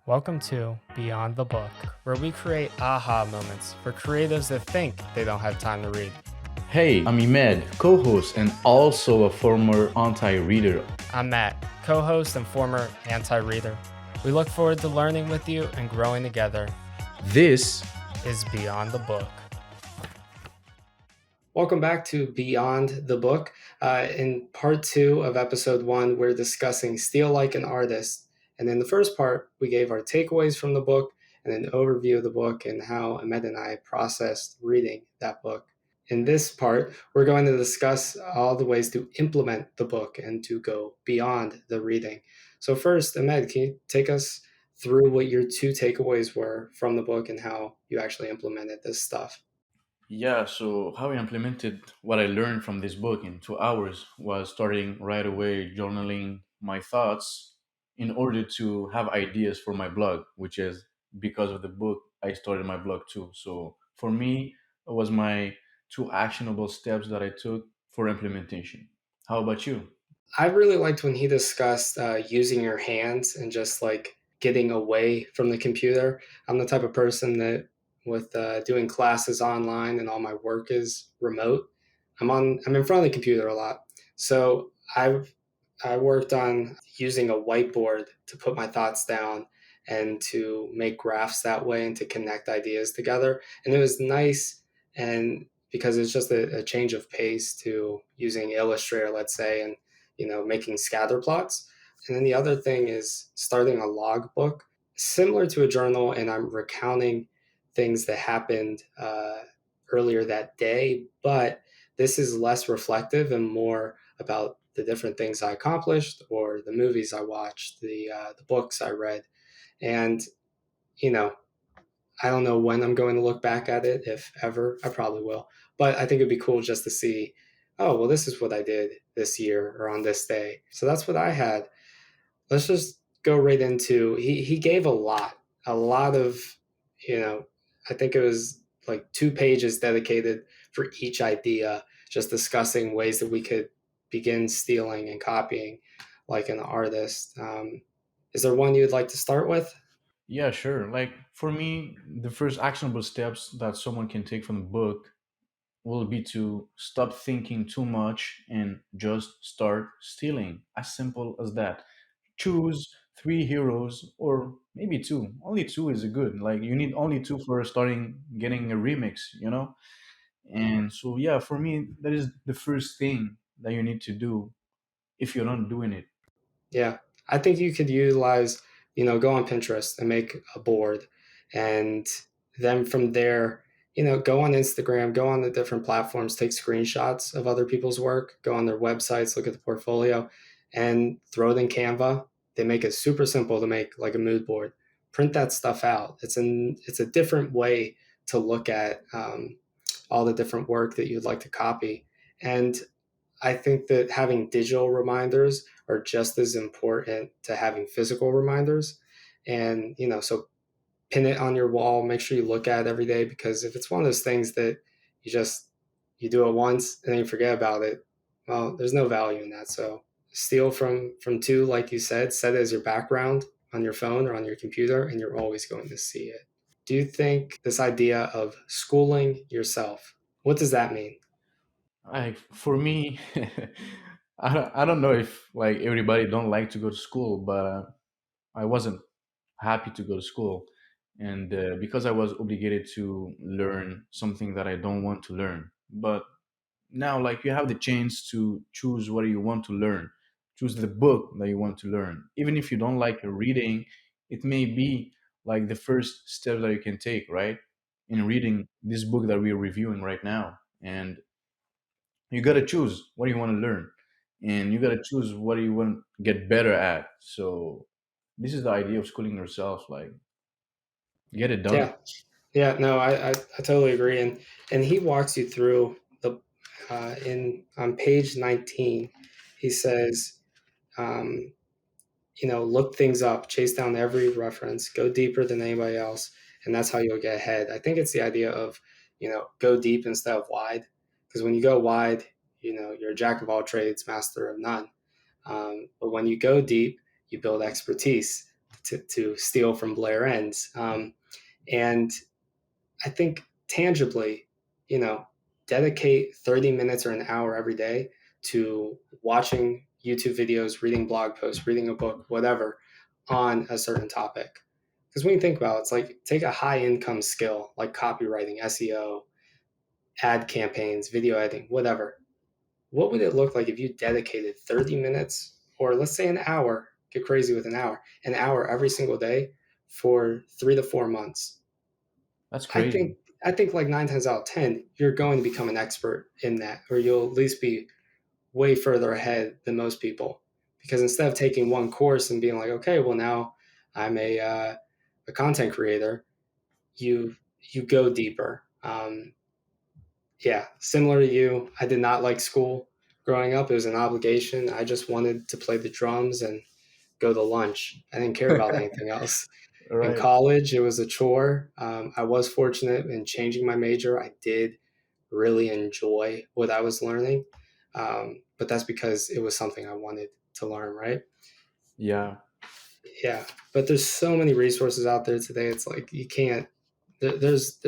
Welcome to Beyond the Book, where we create aha moments for creatives that think they don't have time to read. Hey, I'm Imed, co host and also a former anti reader. I'm Matt, co host and former anti reader. We look forward to learning with you and growing together. This Is Beyond the Book. Welcome back to Beyond the Book. In part 2 of episode 1, we're discussing Steal Like an Artist. And in the first part, we gave our takeaways from the book and an overview of the book and how Ahmed and I processed reading that book. In this part, we're going to discuss all the ways to implement the book and to go beyond the reading. So first, Ahmed, can you take us through what your 2 takeaways were from the book and how you actually implemented this stuff? Yeah, so how I implemented what I learned from this book in 2 hours was starting right away journaling my thoughts in order to have ideas for my blog, which is because of the book I started my blog too. So for me, it was my 2 actionable steps that I took for implementation. How about you? I really liked when he discussed using your hands and just like getting away from the computer. I'm the type of person that, with doing classes online and all my work is remote, I'm in front of the computer a lot. So I worked on using a whiteboard to put my thoughts down and to make graphs that way and to connect ideas together. And it was nice, and because it's just a change of pace to using Illustrator, let's say, and making scatter plots. And then the other thing is starting a log book, similar to a journal, and I'm recounting things that happened earlier that day, but this is less reflective and more about the different things I accomplished or the movies I watched, the books I read, and you know I don't know when I'm going to look back at it, if ever. I probably will. But I think it'd be cool just to see, oh, well, this is what I did this year or on this day. So that's what I had. Let's just go right into he gave a lot of, you know, I think it was like 2 pages dedicated for each idea, just discussing ways that we could begin stealing and copying like an artist. Is there one you'd like to start with? Yeah, sure. Like for me, the first actionable steps that someone can take from the book will be to stop thinking too much and just start stealing. As simple as that. Choose 3 heroes or maybe two. Only two is good. Like you need only two for starting getting a remix. And so yeah, for me, that is the first thing that you need to do if you're not doing it. Yeah, I think you could utilize, go on Pinterest and make a board, and then from there, go on Instagram, go on the different platforms, take screenshots of other people's work, go on their websites, look at the portfolio, and throw it in Canva. They make it super simple to make like a mood board. Print that stuff out. It's a different way to look at all the different work that you'd like to copy, and I think that having digital reminders are just as important to having physical reminders. And, so pin it on your wall, make sure you look at it every day, because if it's one of those things that you just you do it once and then you forget about it, well, there's no value in that. So steal from two, like you said, set it as your background on your phone or on your computer, and you're always going to see it. Do you think this idea of schooling yourself, what does that mean? Like for me, I don't know if like everybody don't like to go to school, but I wasn't happy to go to school, and because I was obligated to learn something that I don't want to learn. But now, like you have the chance to choose what you want to learn, choose the book that you want to learn. Even if you don't like reading, it may be like the first step that you can take, right? In reading this book that we're reviewing right now, and you got to choose what you want to learn, and you got to choose what you want to get better at. So this is the idea of schooling yourself, like get it done. Yeah. Yeah, no, I totally agree, and he walks you through the in on page 19. He says, um, look things up, chase down every reference, go deeper than anybody else, and that's how you'll get ahead. I think it's the idea of go deep instead of wide, because when you go wide, you're a jack of all trades, master of none. But when you go deep, you build expertise. to steal from Blair ends. And I think tangibly, you know, dedicate 30 minutes or an hour every day to watching YouTube videos, reading blog posts, reading a book, whatever, on a certain topic. Because when you think about it, it's like take a high income skill like copywriting, SEO, ad campaigns, video editing, whatever. What would it look like if you dedicated 30 minutes or let's say an hour, get crazy with an hour every single day for 3 to 4 months? That's I crazy. think I think like 9 times out of 10, you're going to become an expert in that, or you'll at least be way further ahead than most people. Because instead of taking one course and being like, okay, well now I'm a content creator, you you go deeper. Yeah, similar to you, I did not like school growing up. It was an obligation. I just wanted to play the drums and go to lunch. I didn't care about anything else. In Right. college, it was a chore. I was fortunate in changing my major. I did really enjoy what I was learning, but that's because it was something I wanted to learn, right? Yeah. Yeah, but there's so many resources out there today. It's like you can't. There's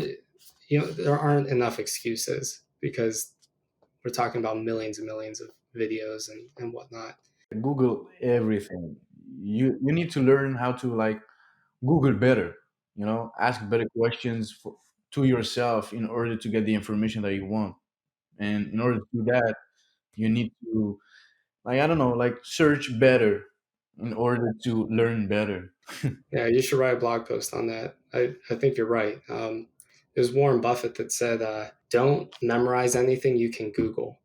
there aren't enough excuses because we're talking about millions and millions of videos and whatnot. Google everything. You need to learn how to like Google better. Ask better questions to yourself in order to get the information that you want. And in order to do that, you need to, like, I don't know, like search better in order to learn better. Yeah, you should write a blog post on that. I think you're right. It was Warren Buffett that said, don't memorize anything you can Google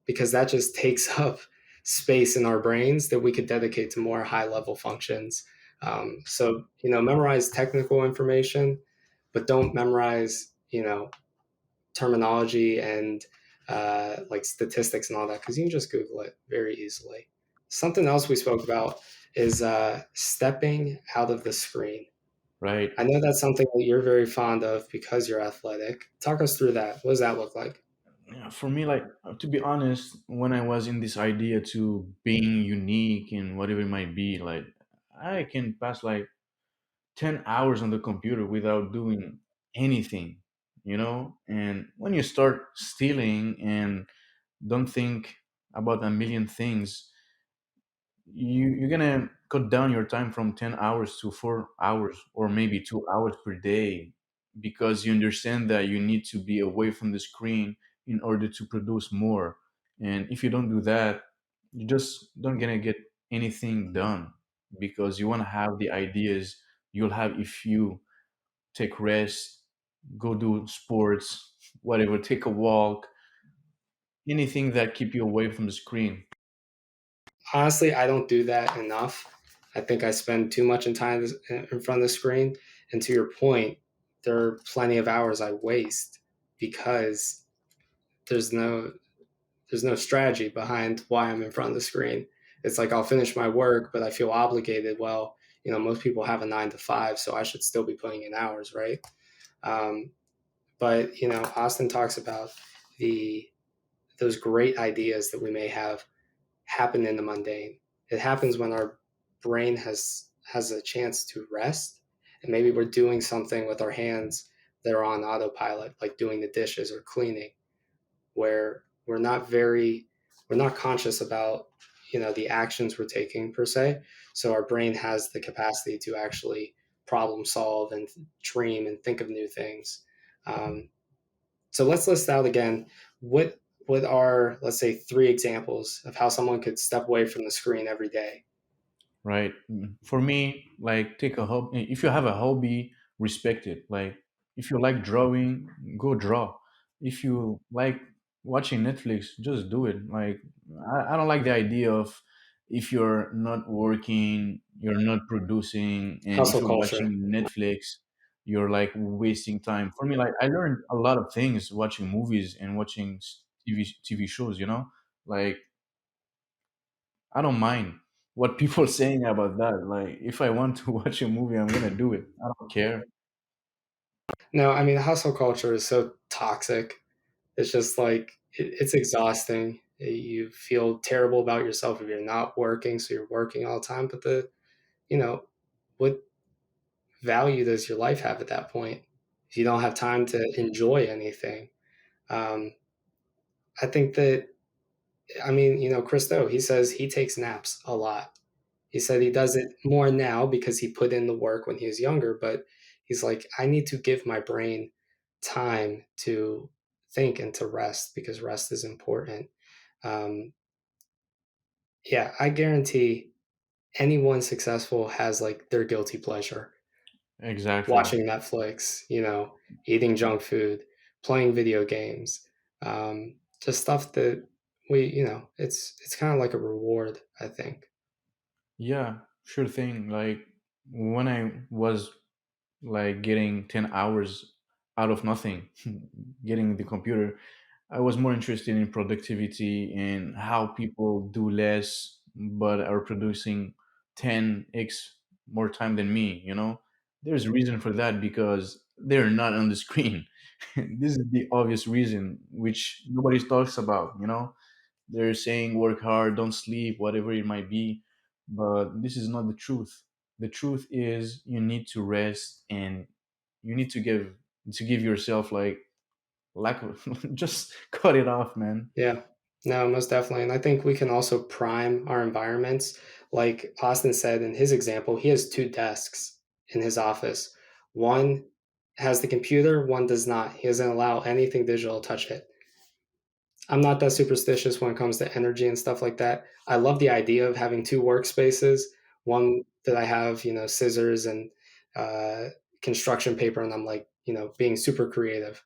because that just takes up space in our brains that we could dedicate to more high level functions. So, memorize technical information, but don't memorize, terminology and like statistics and all that because you can just Google it very easily. Something else we spoke about is stepping out of the screen. Right. I know that's something that you're very fond of because you're athletic. Talk us through that. What does that look like? Yeah, for me, like, to be honest, when I was in this idea to being unique and whatever it might be, like, I can pass like 10 hours on the computer without doing anything. And when you start stealing and don't think about a million things, you're gonna cut down your time from 10 hours to 4 hours or maybe 2 hours per day, because you understand that you need to be away from the screen in order to produce more. And if you don't do that, you just don't gonna get anything done, because you want to have the ideas you'll have if you take rest, go do sports, whatever, take a walk, anything that keep you away from the screen. Honestly, I don't do that enough. I think I spend too much in time in front of the screen. And to your point, there are plenty of hours I waste because there's no there's no strategy behind why I'm in front of the screen. It's like I'll finish my work, but I feel obligated. Well, most people have a 9 to 5, so I should still be putting in hours, right? Um, but Austin talks about the those great ideas that we may have happen in the mundane. It happens when our brain has a chance to rest, and maybe we're doing something with our hands that are on autopilot, like doing the dishes or cleaning, where we're not conscious about the actions we're taking per se. So our brain has the capacity to actually problem solve and dream and think of new things. um, so let's list out again what are, let's say, 3 examples of how someone could step away from the screen every day. Right. For me, like, take a hobby. If you have a hobby, respect it. Like, if you like drawing, go draw. If you like watching Netflix, just do it. Like, I don't like the idea of, if you're not working, you're not producing, and if Hustle you're culture. watching Netflix, you're like wasting time. For me, like, I learned a lot of things watching movies and watching TV shows. Like, I don't mind what people saying about that. Like, if I want to watch a movie, I'm gonna do it. I don't care. No, I mean, hustle culture is so toxic. It's just like it's exhausting. You feel terrible about yourself if you're not working, so you're working all the time. But you know, what value does your life have at that point if you don't have time to enjoy anything? Um, I think that, I mean, Christo, he says he takes naps a lot. He said he does it more now because he put in the work when he was younger, but he's like, I need to give my brain time to think and to rest because rest is important. Um, yeah, I guarantee anyone successful has like their guilty pleasure. Exactly. Watching Netflix, eating junk food, playing video games, just stuff that it's kind of like a reward, I think. Yeah, sure thing. Like when I was like getting 10 hours out of nothing, getting the computer, I was more interested in productivity and how people do less but are producing 10x more time than me, you know? There's a reason for that because they're not on the screen. This is the obvious reason which nobody talks about, you know? They're saying work hard, don't sleep, whatever it might be, but this is not the truth. The truth is you need to rest and you need to give yourself like just cut it off, man. Yeah. No, most definitely. And I think we can also prime our environments. Like Austin said in his example, he has two desks in his office. One has the computer, one does not. He doesn't allow anything digital to touch it. I'm not that superstitious when it comes to energy and stuff like that. I love the idea of having two workspaces, one that I have, scissors and uh, construction paper, and I'm like, being super creative.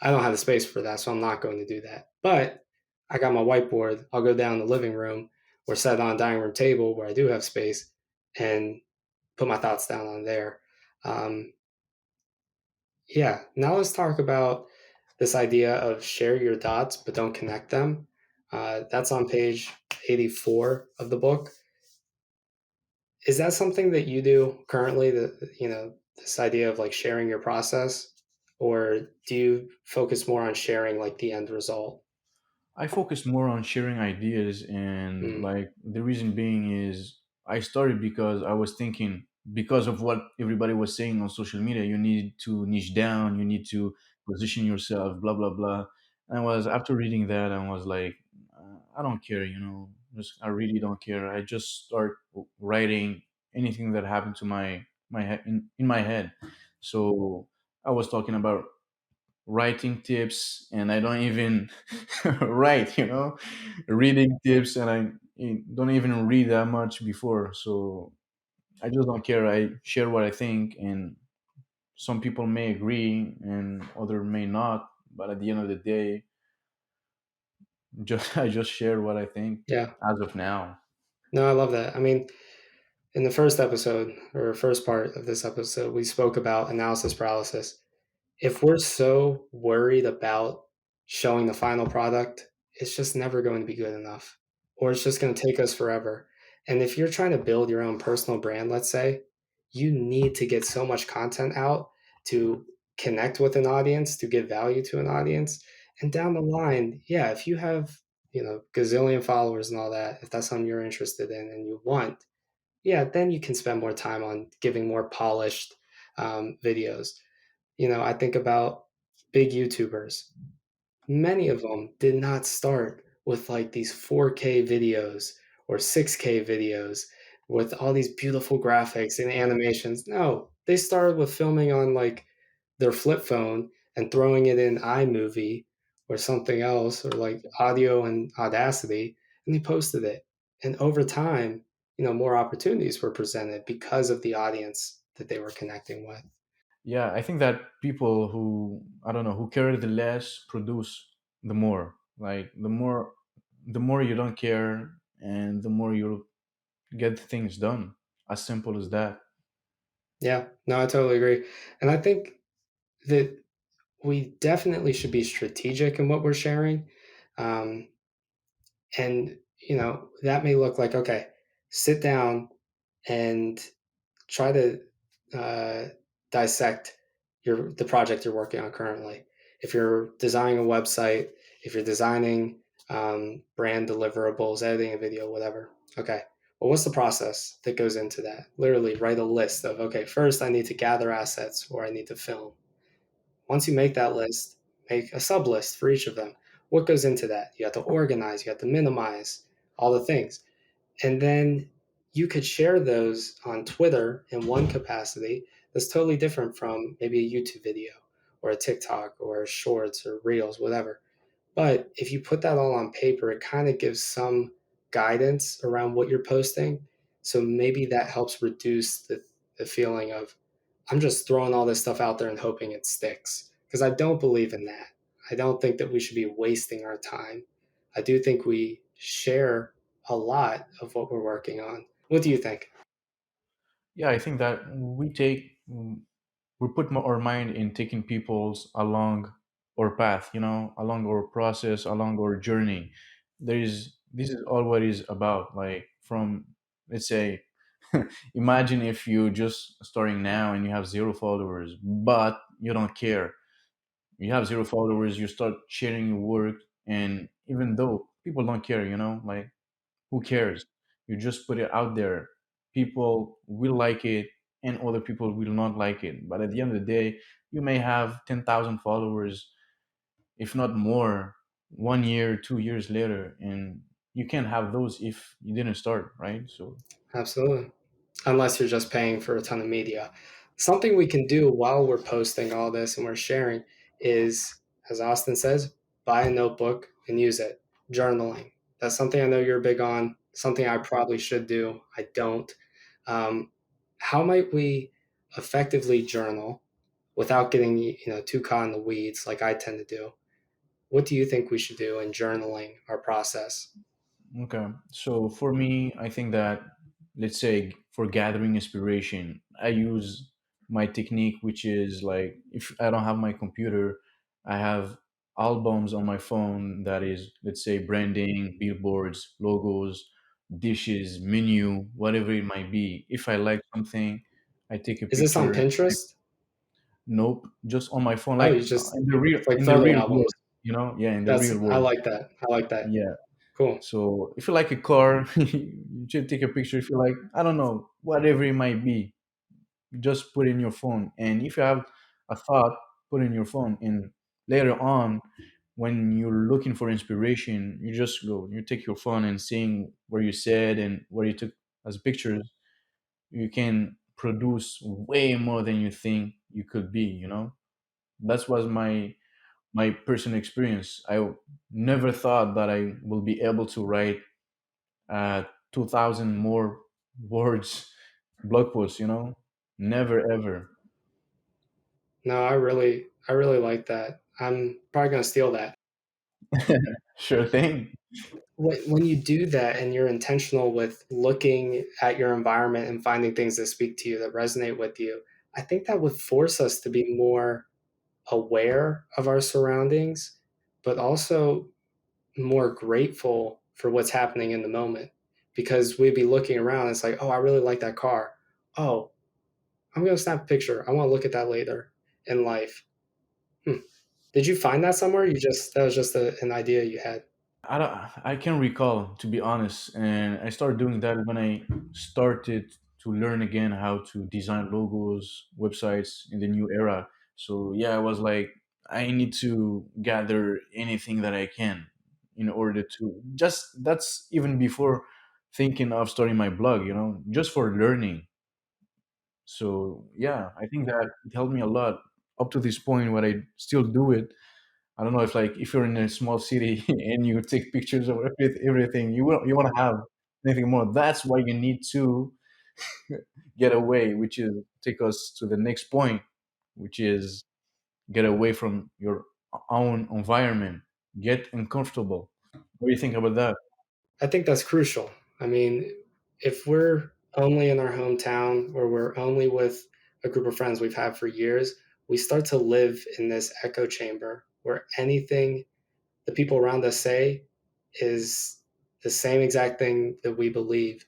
I don't have the space for that, so I'm not going to do that. But I got my whiteboard. I'll go down the living room or set on a dining room table where I do have space and put my thoughts down on there. Um, yeah. Now let's talk about this idea of share your dots but don't connect them. That's on page 84 of the book. Is that something that you do currently? This idea of like sharing your process, or do you focus more on sharing like the end result? I focus more on sharing ideas, and Mm, like the reason being is I started because I was thinking because of what everybody was saying on social media, you need to niche down, you need to position yourself, blah blah blah. And I was after reading that, I was like, I don't care, just I really don't care. I just start writing anything that happened to my head in my head. So I was talking about writing tips and I don't even write, reading tips and I don't even read that much before. So I just don't care. I share what I think and some people may agree and other may not. But at the end of the day, just I just share what I think yeah. as of now. No, I love that. I mean, in the first episode or first part of this episode, we spoke about analysis paralysis. If we're so worried about showing the final product, it's just never going to be good enough, or it's just going to take us forever. And if you're trying to build your own personal brand, let's say, you need to get so much content out to connect with an audience, to give value to an audience. And down the line, yeah, if you have, gazillion followers and all that, if that's something you're interested in and you want, yeah, then you can spend more time on giving more polished videos. I think about big YouTubers. Many of them did not start with like these 4K videos or 6K videos with all these beautiful graphics and animations. No, they started with filming on like their flip phone and throwing it in iMovie or something else or like audio and Audacity, and they posted it. And over time, more opportunities were presented because of the audience that they were connecting with. Yeah, I think that people who I don't know who care the less produce the more. Like the more you don't care and the more you get things done. As simple as that. Yeah, no, I totally agree. And I think that we definitely should be strategic in what we're sharing. Um, and, that may look like, okay, sit down and try to uh, dissect the project you're working on currently. If you're designing a website, if you're designing brand deliverables, editing a video, whatever. Okay, Well, what's the process that goes into that? Literally, write a list of, okay, first I need to gather assets or I need to film. Once you make that list, make a sub list for each of them. What goes into that? You have to organize, you have to minimize all the things. And then you could share those on Twitter in one capacity that's totally different from maybe a YouTube video or a TikTok or shorts or reels, whatever. But if you put that all on paper, it kind of gives some guidance around what you're posting. So maybe that helps reduce the feeling of, I'm just throwing all this stuff out there and hoping it sticks. Because I don't believe in that. I don't think that we should be wasting our time. I do think we share a lot of what we're working on. What do you think? Yeah, I think that we put our mind in taking people's along our path, along our process, along our journey. This is all what is about. Like from, let's say, imagine if you just starting now and you have zero followers, but you don't care. You have zero followers, you start sharing your work, and even though people don't care, like who cares? You just put it out there. People will like it, and other people will not like it. But at the end of the day, you may have 10,000 followers, if not more, 1 year, 2 years later, and you can't have those if you didn't start, right? So, Absolutely. Unless you're just paying for a ton of media. Something we can do while we're posting all this and we're sharing is, as Austin says, buy a notebook and use it. Journaling. That's something I know you're big on, something I probably should do. I don't. Um, how might we effectively journal without getting too caught in the weeds like I tend to do? What do you think we should do in journaling our process? okay. So for me, I think that, let's say, for gathering inspiration, I use my technique, which is like if I don't have my computer, I have albums on my phone that is, let's say, branding, billboards, logos, dishes, menu, whatever it might be. If I like something, I take a Is this on picture. Pinterest? Nope, just on my phone, Oh, like you just like in the photo real world, albums. yeah, in the That's real I world. like that. I like that. Yeah. Cool. So if you like a car, you should take a picture. If you like, I don't know, whatever it might be, you just put in your phone. And if you have a thought, put in your phone. And later on, when you're looking for inspiration, you just go, you take your phone and seeing where you said and where you took as pictures, you can produce way more than you think you could be. That was my personal experience. I never thought that I will be able to write 2,000 more words blog post, never ever. No, I really like that. I'm probably gonna steal that. Sure thing. When you do that and you're intentional with looking at your environment and finding things that speak to you, that resonate with you, I think that would force us to be more aware of our surroundings, but also more grateful for what's happening in the moment. Because we'd be looking around, it's like, oh, I really like that car. Oh, I'm gonna snap a picture. I want to look at that later in life. Hmm. Did you find that somewhere? You just that was just an idea you had. I can recall, to be honest, and I started doing that when I started to learn again how to design logos, websites in the new era. So yeah, I was like, I need to gather anything that I can in order to just that's even before thinking of starting my blog, just for learning. So yeah, I think that it helped me a lot up to this point where I still do it. I don't know if like if you're in a small city and you take pictures of everything, you want to have anything more. That's why you need to get away, which is take us to the next point, which is get away from your own environment, get uncomfortable. What do you think about that? I think that's crucial. I mean, if we're only in our hometown or we're only with a group of friends we've had for years, we start to live in this echo chamber where anything the people around us say is the same exact thing that we believe.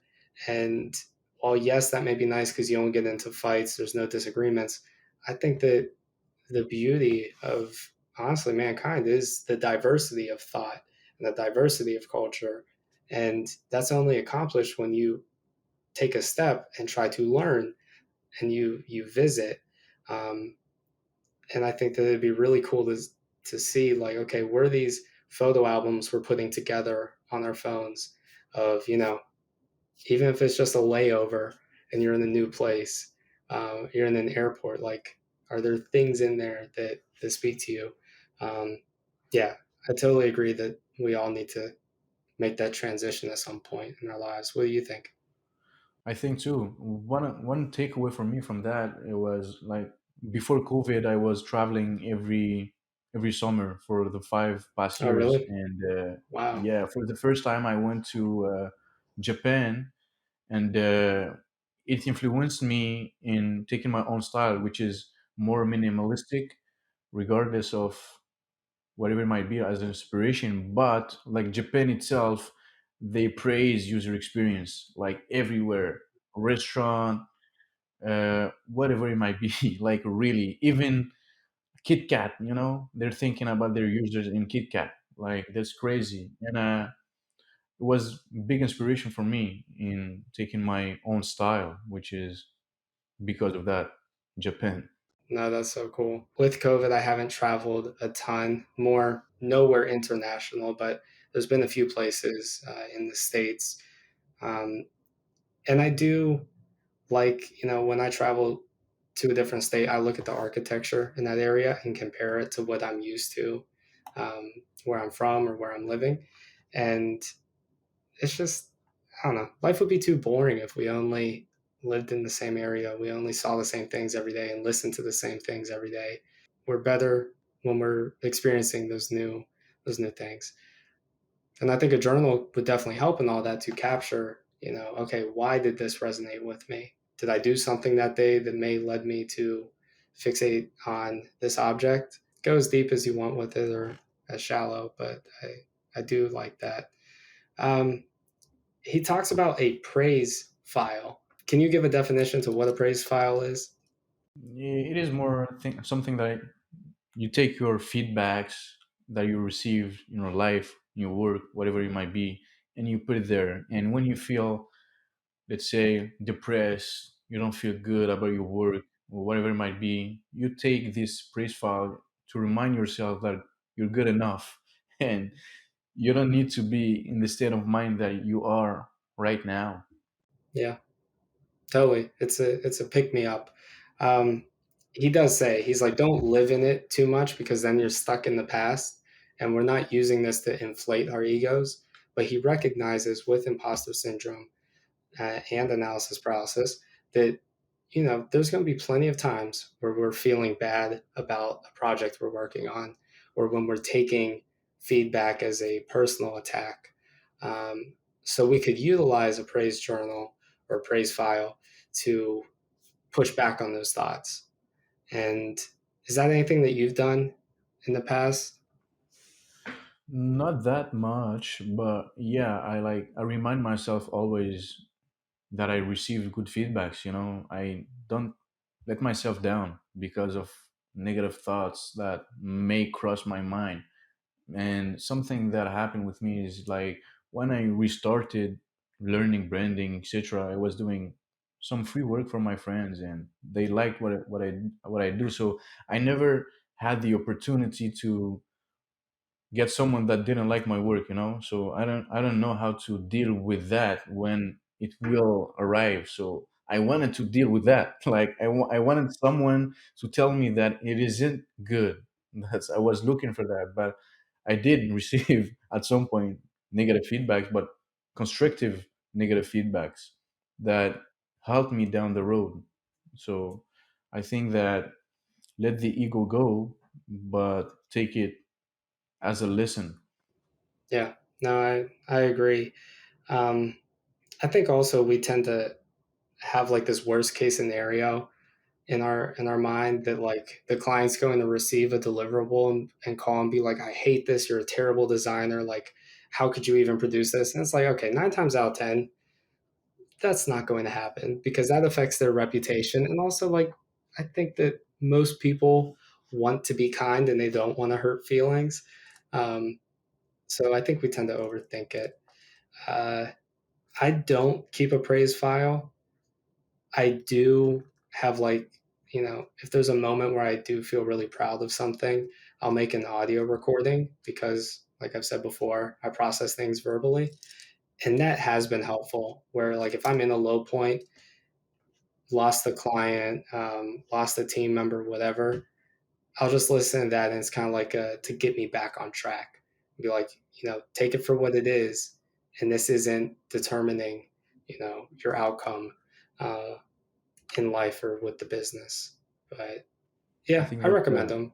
And while, yes, that may be nice because you don't get into fights, there's no disagreements, I think that the beauty of honestly mankind is the diversity of thought and the diversity of culture. And that's only accomplished when you take a step and try to learn, and you visit. Um, and I think that it'd be really cool to see, like, okay, where these photo albums we're putting together on our phones of, even if it's just a layover and you're in a new place, you're in an airport, like, are there things in there that speak to you? Um, yeah, I totally agree that we all need to make that transition at some point in our lives. What do you think? I think too. One takeaway for me from that, it was like before COVID, I was traveling every summer for the 5 past Oh, years, really? and Wow. yeah, for the first time I went to Japan, and it influenced me in taking my own style, which is more minimalistic, regardless of whatever it might be as an inspiration. But like Japan itself, they praise user experience like everywhere, restaurant, whatever it might be. Like really, even Kit Kat, they're thinking about their users in Kit Kat. Like that's crazy, and it was big inspiration for me in taking my own style, which is because of that, Japan. No, that's so cool. With COVID, I haven't traveled a ton, more nowhere international, but there's been a few places in the States. Um, and I do like, when I travel to a different state, I look at the architecture in that area and compare it to what I'm used to, where I'm from or where I'm living. And it's just, I don't know, life would be too boring if we only lived in the same area. We only saw the same things every day and listened to the same things every day. We're better when we're experiencing those new things. And I think a journal would definitely help in all that to capture, okay, why did this resonate with me? Did I do something that day that may led me to fixate on this object? Go as deep as you want with it or as shallow, but I do like that. Um, he talks about a praise file. Can you give a definition to what a praise file is? It is more something that you take your feedbacks that you receive in your life, in your work, whatever it might be, and you put it there. And when you feel, let's say, depressed, you don't feel good about your work or whatever it might be, you take this praise file to remind yourself that you're good enough and you don't need to be in the state of mind that you are right now. Yeah, totally. It's a pick me up. Um, he does say, he's like, don't live in it too much because then you're stuck in the past. And we're not using this to inflate our egos. But he recognizes with imposter syndrome and analysis paralysis that, there's going to be plenty of times where we're feeling bad about a project we're working on, or when we're taking feedback as a personal attack. So we could utilize a praise journal or praise file to push back on those thoughts. And is that anything that you've done in the past? Not that much, but yeah, I remind myself always that I receive good feedbacks. I don't let myself down because of negative thoughts that may cross my mind. And something that happened with me is like when I restarted learning branding, etc. I was doing some free work for my friends, and they liked what I do. So I never had the opportunity to get someone that didn't like my work, so I don't know how to deal with that when it will arrive. So I wanted to deal with that. Like I wanted someone to tell me that it isn't good. I was looking for that, but I did receive at some point negative feedbacks, but constructive negative feedbacks that helped me down the road. So I think that let the ego go, but take it as a lesson. Yeah, no, I agree. Um, I think also we tend to have like this worst case scenario in our mind that, like, the client's going to receive a deliverable and call and be like, I hate this, you're a terrible designer, like, how could you even produce this? And it's like, okay, 9 times out of 10, that's not going to happen because that affects their reputation. And also, like, I think that most people want to be kind and they don't want to hurt feelings. um, so I think we tend to overthink it. uh, I don't keep a praise file. I do have like, if there's a moment where I do feel really proud of something, I'll make an audio recording because, like I've said before, I process things verbally. And that has been helpful where, like, if I'm in a low point, lost a client, lost a team member, whatever, I'll just listen to that. And it's kind of like to get me back on track. Be like, take it for what it is. And this isn't determining, your outcome. Uh, in life or with the business. But I yeah, think I that's recommend them.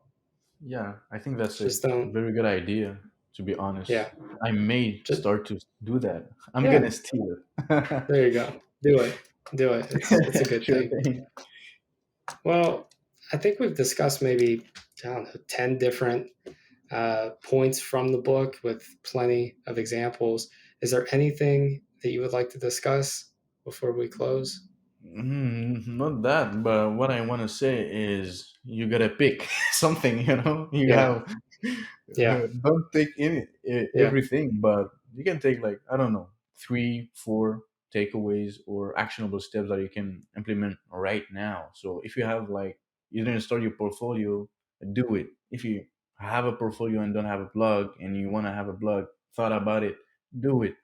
yeah, I think that's a Just don't. very good idea. To be honest, Yeah, I may just start to do that. I'm yeah. gonna steal it. There you go. Do it. Do it. It's a good Sure thing. thing. Well, I think we've discussed maybe, I don't know, 10 different points from the book with plenty of examples. Is there anything that you would like to discuss before we close? Not that, but what I want to say is you gotta pick something. You Yeah, have yeah, don't take yeah. everything, but you can take like I don't know 3, 4 takeaways or actionable steps that you can implement right now. So if you have like you didn't start your portfolio, do it. If you have a portfolio and don't have a blog, and you want to have a blog, thought about it, do it.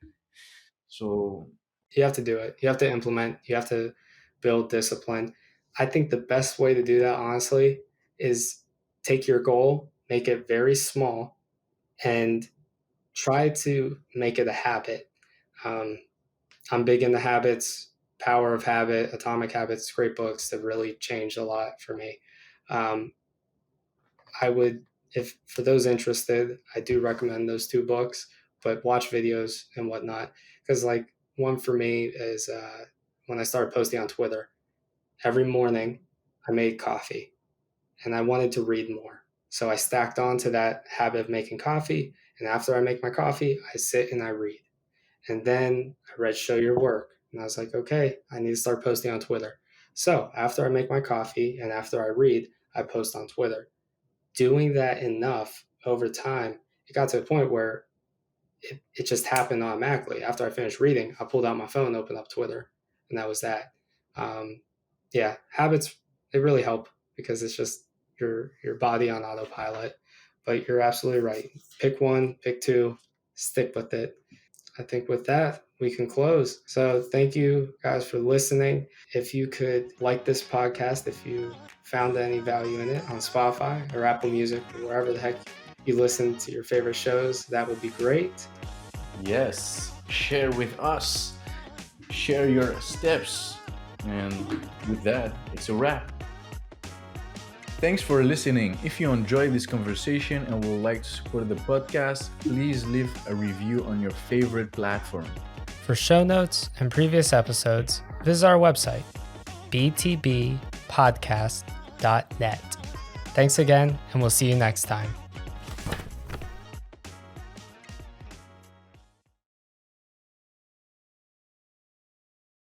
So You have to do it. You have to implement. You have to build discipline. I think the best way to do that, honestly, is take your goal, make it very small, and try to make it a habit. Um, I'm big into habits, Power of Habit, Atomic Habits, great books that really changed a lot for me. Um, I would, if for those interested, I do recommend those two books, but watch videos and whatnot. Because, like, one for me is when I started posting on Twitter, every morning I made coffee and I wanted to read more. So I stacked on to that habit of making coffee. And after I make my coffee, I sit and I read. And then I read Show Your Work. And I was like, okay, I need to start posting on Twitter. So after I make my coffee and after I read, I post on Twitter. Doing that enough over time, it got to a point where it just happened automatically. After I finished reading, I pulled out my phone, opened up Twitter, and that was that. Um, yeah, habits, they really help because it's just your body on autopilot. But you're absolutely right. Pick one, pick two, stick with it. I think with that, we can close. So thank you guys for listening. If you could like this podcast, if you found any value in it on Spotify or Apple Music or wherever the heck you listen to your favorite shows, that would be great. yes, share with us, share your steps, and with that, it's a wrap. Thanks for listening. If you enjoyed this conversation and would like to support the podcast, please leave a review on your favorite platform. For show notes and previous episodes, visit our website, btbpodcast.net. Thanks again, and we'll see you next time.